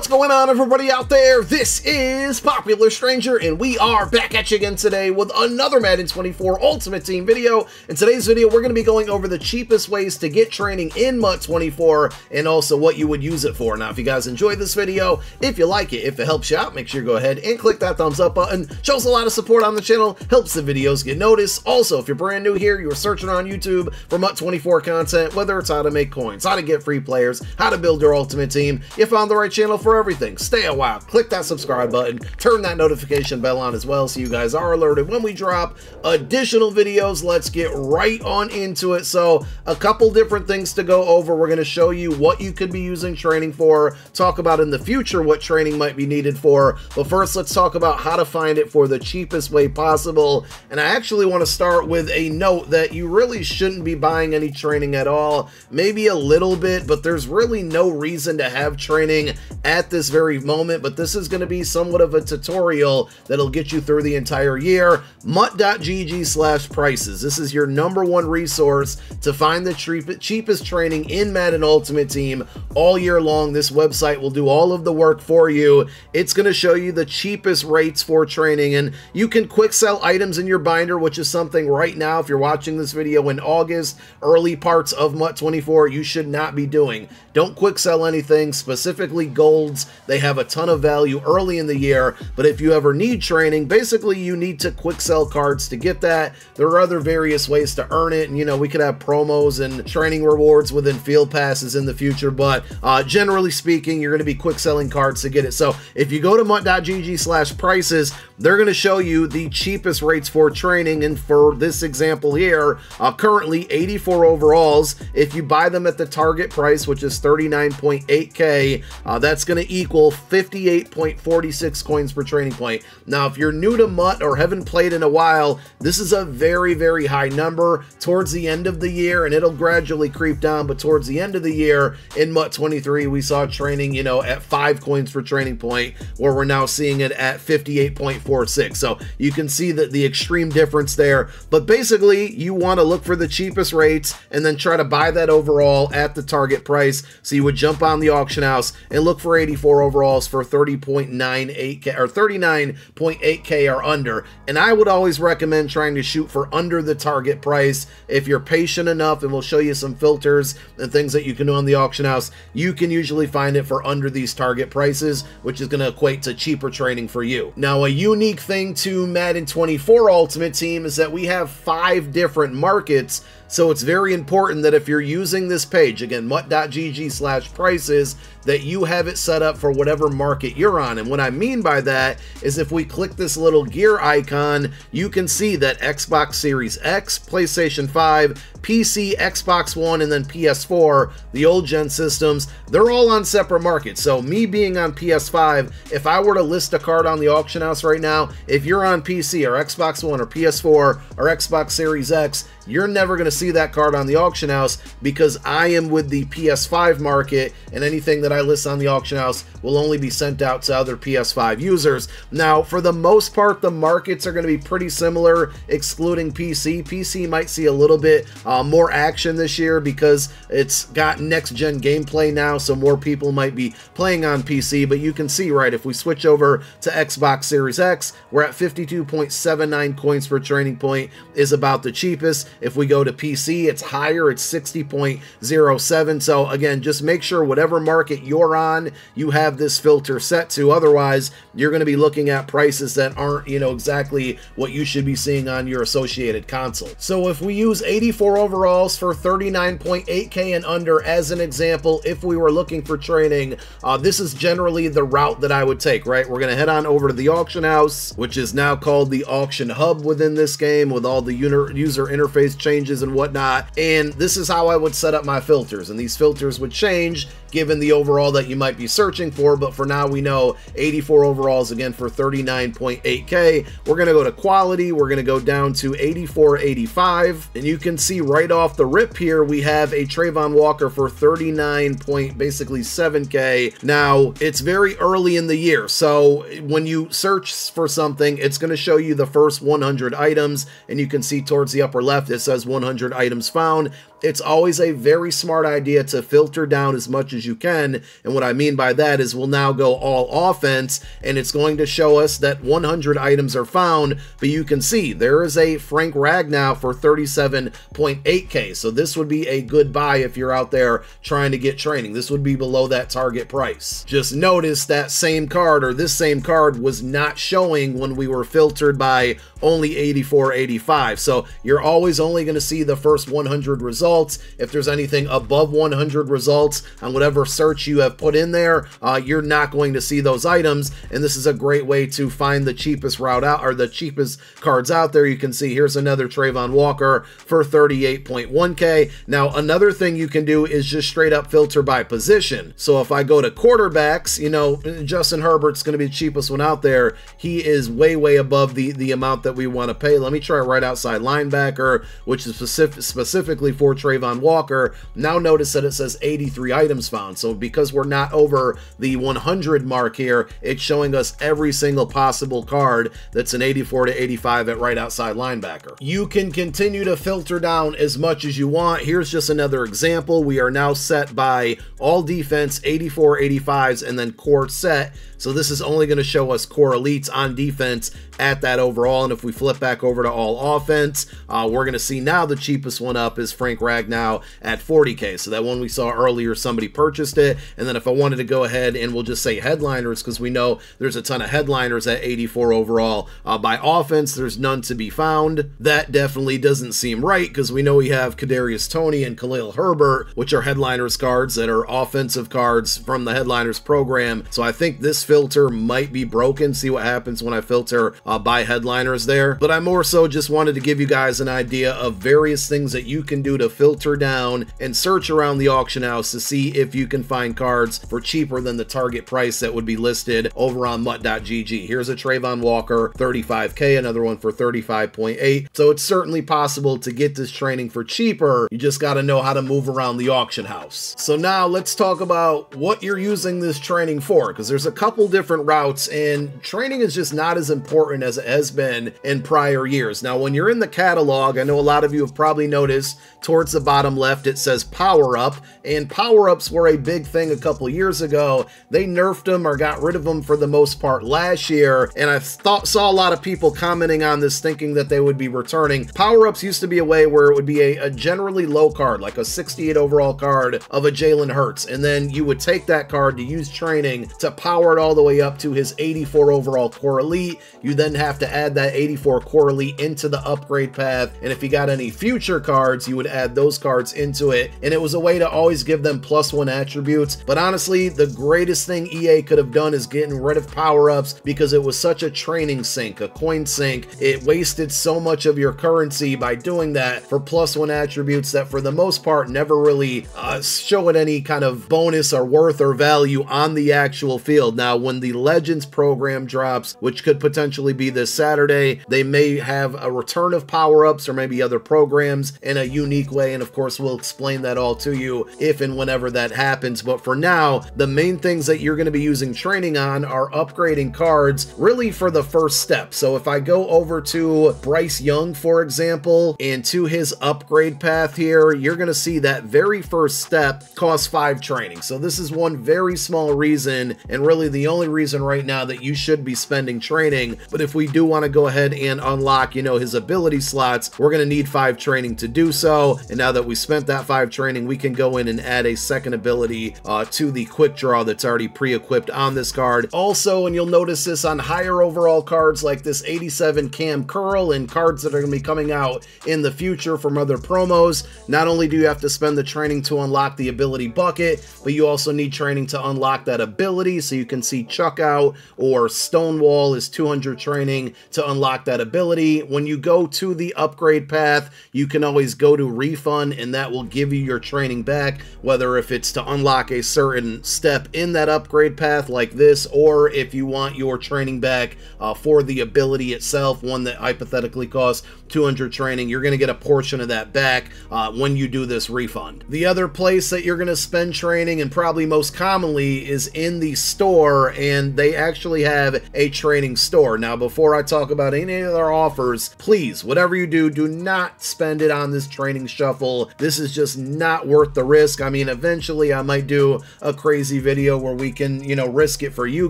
What's going on, everybody out there? This is Popular Stranger, and we are back at you again today with another Madden 24 Ultimate Team video. In today's video, we're going to be going over the cheapest ways to get training in MUT 24 and also what you would use it for. Now, if you guys enjoyed this video, if you like it, if it helps you out, make sure you go ahead and click that thumbs up button. Shows a lot of support on the channel, helps the videos get noticed. Also, if you're brand new here, you're searching on YouTube for MUT 24 content, whether it's how to make coins, how to get free players, how to build your ultimate team, you found the right channel for everything. Stay a while, click that subscribe button, turn that notification bell on as well so you guys are alerted when we drop additional videos. Let's get right on into it. So a couple different things to go over. We're going to show you what you could be using training for, talk about in the future what training might be needed for, but first let's talk about how to find it for the cheapest way possible. And I actually want to start with a note that you really shouldn't be buying any training at all, maybe a little bit, but there's really no reason to have training at this very moment. But this is going to be somewhat of a tutorial that'll get you through the entire year. MUT.gg/prices. This is your #1 resource to find the cheapest training in Madden Ultimate Team all year long. This website will do all of the work for you. It's going to show you the cheapest rates for training, and you can quick sell items in your binder, which is something right now, if you're watching this video in August, early parts of MUT 24, you should not be doing. Don't quick sell anything, specifically golds. They have a ton of value early in the year, but if you ever need training, basically you need to quick sell cards to get that. There are other various ways to earn it, and you know, we could have promos and training rewards within field passes in the future, but generally speaking, you're going to be quick selling cards to get it. So if you go to MUT.gg/prices, they're going to show you the cheapest rates for training, and for this example here, currently 84 overalls. If you buy them at the target price, which is 39.8k, that's going to equal 58.46 coins per training point. Now, if you're new to MUT or haven't played in a while, this is a very, very high number towards the end of the year, and it'll gradually creep down, but towards the end of the year in MUT 23, we saw training, you know, at 5 coins per training point, where we're now seeing it at 58.46. So you can see that the extreme difference there, but basically you want to look for the cheapest rates and then try to buy that overall at the target price. So you would jump on the auction house and look for 84 overalls for 30.98k or 39.8k or under. And I would always recommend trying to shoot for under the target price. If you're patient enough, and we'll show you some filters and things that you can do on the auction house, you can usually find it for under these target prices, which is going to equate to cheaper training for you. Now, a unique thing to Madden 24 Ultimate Team is that we have 5 different markets. So it's very important that if you're using this page, again, MUT.gg/prices, that you have it set up for whatever market you're on. And what I mean by that is if we click this little gear icon, you can see that Xbox Series X, PlayStation 5, PC, Xbox One, and then PS4, the old gen systems, they're all on separate markets. So me being on PS5, if I were to list a card on the auction house right now, if you're on PC or Xbox One or PS4 or Xbox Series X, you're never going to see that card on the auction house because I am with the PS5 market, and anything that I list on the auction house will only be sent out to other PS5 users. Now, for the most part, the markets are going to be pretty similar, excluding PC. PC might see a little bit more action this year because it's got next-gen gameplay now, so more people might be playing on PC, but you can see, right, if we switch over to Xbox Series X, we're at 52.79 coins per training point, is about the cheapest. If we go to PC, it's higher, it's 60.07. So again, just make sure whatever market you're on, you have this filter set to. Otherwise, you're going to be looking at prices that aren't, you know, exactly what you should be seeing on your associated console. So if we use 84 overalls for 39.8k and under as an example, if we were looking for training, this is generally the route that I would take, right? We're going to head on over to the auction house, which is now called the auction hub within this game with all the user interface changes and whatnot. And this is how I would set up my filters, and these filters would change given the overall that you might be searching for, but for now we know 84 overalls again for 39.8k. We're going to go to quality, we're going to go down to 84.85, and you can see right off the rip here we have a Trayvon Walker for 39.7k. Now, it's very early in the year, so when you search for something, it's going to show you the first 100 items, and you can see towards the upper left it says 100 items found. It's always a very smart idea to filter down as much as as you can. And what I mean by that is we'll now go all offense, and it's going to show us that 100 items are found, but you can see there is a Frank Ragnow for 37.8k. So this would be a good buy if you're out there trying to get training. This would be below that target price. Just notice that same card, or this same card, was not showing when we were filtered by only 84.85. So you're always only going to see the first 100 results. If there's anything above 100 results on whatever search you have put in there, you're not going to see those items. And this is a great way to find the cheapest route out, or the cheapest cards out there. You can see here's another Travon Walker for 38.1k. Now another thing you can do is just straight up filter by position. So if I go to quarterbacks, you know, Justin Herbert's going to be the cheapest one out there. He is way above the amount that we want to pay. Let me try right outside linebacker, which is specifically for Travon Walker. Now notice that it says 83 items found. So because we're not over the 100 mark here, it's showing us every single possible card that's an 84 to 85 at right outside linebacker. You can continue to filter down as much as you want. Here's just another example. We are now set by all defense, 84, 85s, and then core set. So this is only going to show us core elites on defense at that overall. And if we flip back over to all offense, we're going to see now the cheapest one up is Frank Ragnow at 40k. So that one we saw earlier, somebody purchased it. And then if I wanted to go ahead and we'll just say headliners, because we know there's a ton of headliners at 84 overall. By offense, there's none to be found. That definitely doesn't seem right, because we know we have Kadarius Toney and Khalil Herbert, which are headliners cards that are offensive cards from the headliners program. So I think this filter might be broken. See what happens when I filter by headliners there. But I more so just wanted to give you guys an idea of various things that you can do to filter down and search around the auction house to see if you can find cards for cheaper than the target price that would be listed over on MUT.gg. Here's a Travon Walker, 35k, another one for 35.8. So it's certainly possible to get this training for cheaper. You just got to know how to move around the auction house. So now let's talk about what you're using this training for, because there's a couple different routes, and training is just not as important as it has been in prior years. Now, when you're in the catalog, I know a lot of you have probably noticed towards the bottom left, it says power up, and power ups were a big thing a couple years ago. They nerfed them or got rid of them for the most part last year, and I saw a lot of people commenting on this thinking that they would be returning. Power ups used to be a way where it would be a generally low card, like a 68 overall card of a Jalen Hurts, and then you would take that card to use training to power it all the way up to his 84 overall core elite. You then have to add that 84 core elite into the upgrade path, and if you got any future cards, you would add those cards into it, and it was a way to always give them +1 attributes. But honestly, the greatest thing EA could have done is getting rid of power-ups, because it was such a training sink, a coin sink. It wasted so much of your currency by doing that for +1 attributes that for the most part never really showed any kind of bonus or worth or value on the actual field. Now, when the Legends program drops, which could potentially be this Saturday, they may have a return of power-ups or maybe other programs in a unique way, and of course we'll explain that all to you if and whenever that happens. But for now, the main things that you're going to be using training on are upgrading cards really for the first step. So if I go over to Bryce Young, for example, and to his upgrade path here, you're going to see that very first step costs 5 training. So this is one very small reason, and really the only reason right now that you should be spending training. But if we do want to go ahead and unlock, you know, his ability slots, we're going to need 5 training to do so. And now that we spent that 5 training, we can go in and add a second ability to the quick draw that's already pre-equipped on this card. Also, and you'll notice this on higher overall cards like this 87 Cam Curl and cards that are going to be coming out in the future from other promos, not only do you have to spend the training to unlock the ability bucket, but you also need training to unlock that ability. So you can see Chuck Out or Stonewall is 200 training to unlock that ability. When you go to the upgrade path, you can always go to refund, and that will give you your training back, whether if it's to unlock a certain step in that upgrade path like this, or if you want your training back for the ability itself, one that hypothetically costs 200 training, you're going to get a portion of that back when you do this refund. The other place that you're going to spend training, and probably most commonly, is in the store, and they actually have a training store. Now, before I talk about any of their offers, please, whatever you do, do not spend it on this training shuffle. This is just not worth the risk. I mean, eventually eventually I might do a crazy video where we can, you know, risk it for you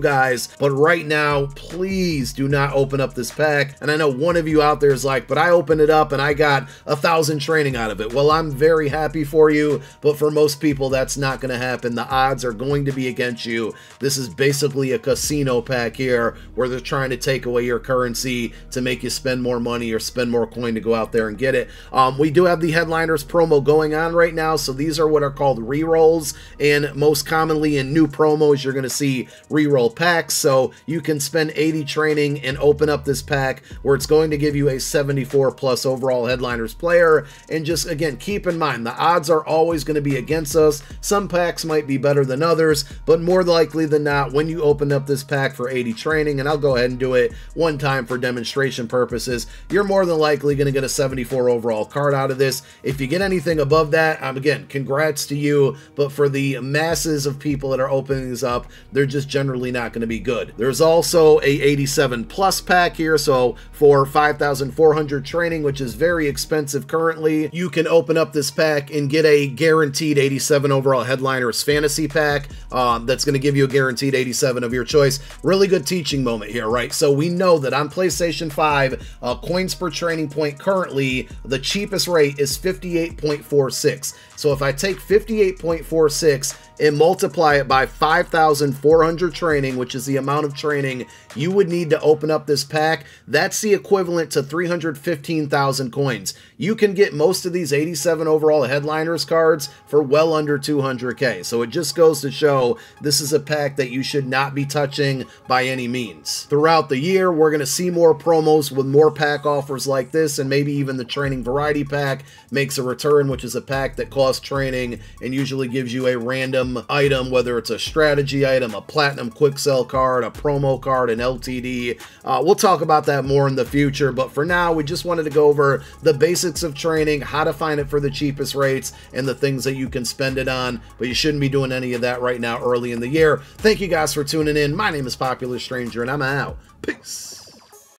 guys. But right now, please do not open up this pack. And I know one of you out there is like, but I opened it up and I got 1,000 training out of it. Well, I'm very happy for you, but for most people, that's not going to happen. The odds are going to be against you. This is basically a casino pack here where they're trying to take away your currency to make you spend more money or spend more coin to go out there and get it. We do have the Headliners promo going on right now, so these are what are called rerolls, and most commonly in new promos you're going to see reroll packs. So you can spend 80 training and open up this pack where it's going to give you a 74 plus overall Headliners player. And just again, keep in mind the odds are always going to be against us. Some packs might be better than others, but more likely than not, when you open up this pack for 80 training, and I'll go ahead and do it one time for demonstration purposes, you're more than likely going to get a 74 overall card out of this. If you get anything above that, again, congrats to you, but for the masses of people that are opening these up, they're just generally not going to be good. There's also a 87 plus pack here, so for 5,400 training, which is very expensive currently, you can open up this pack and get a guaranteed 87 overall Headliners fantasy pack. That's going to give you a guaranteed 87 of your choice. Really good teaching moment here, right? So we know that on PlayStation 5, coins per training point currently, the cheapest rate is 58.46. So if I take 58.46 and multiply it by 5,400 training, which is the amount of training you would need to open up this pack, that's the equivalent to 315,000 coins. You can get most of these 87 overall Headliners cards for well under 200k. So it just goes to show this is a pack that you should not be touching by any means. Throughout the year, we're going to see more promos with more pack offers like this, and maybe even the training variety pack makes a return, which is a pack that costs training and usually gives you a random item, whether it's a strategy item, a platinum quick sell card, a promo card, an LTD. We'll talk about that more in the future, but for now, we just wanted to go over the basics of training, how to find it for the cheapest rates, and the things that you can spend it on, but you shouldn't be doing any of that right now early in the year. Thank you guys for tuning in. My name is Popular Stranger, and I'm out. Peace.